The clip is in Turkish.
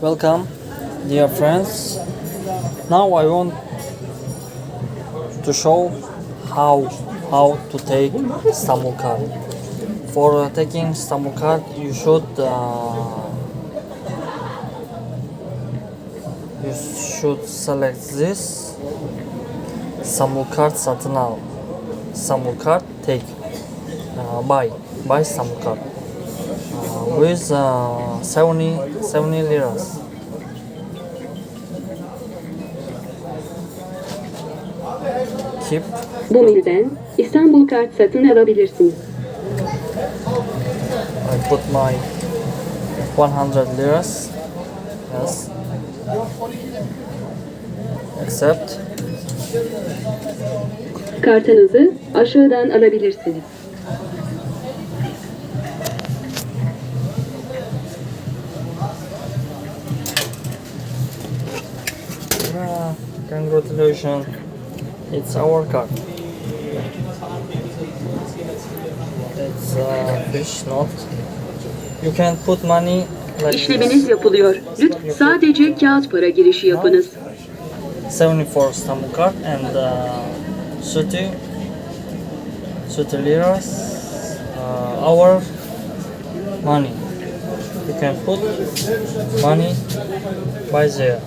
Welcome, dear friends. Now I want to show how to take Istanbul card. For taking Istanbul card, you should select this Istanbul card satın al. Istanbul card take. Buy Istanbul card. With 70 liras. Keep. Bu milden İstanbul kart satın alabilirsiniz. I put my 100 liras. Yes. Accept. Kartınızı aşağıdan alabilirsiniz. Congratulations. It's our card. It's a fish note. You can put money like İşleminiz this. yapılıyor. Lütfen sadece kağıt para girişi yapınız. 74 Istanbul card and 30 liras our money. You can put money by there.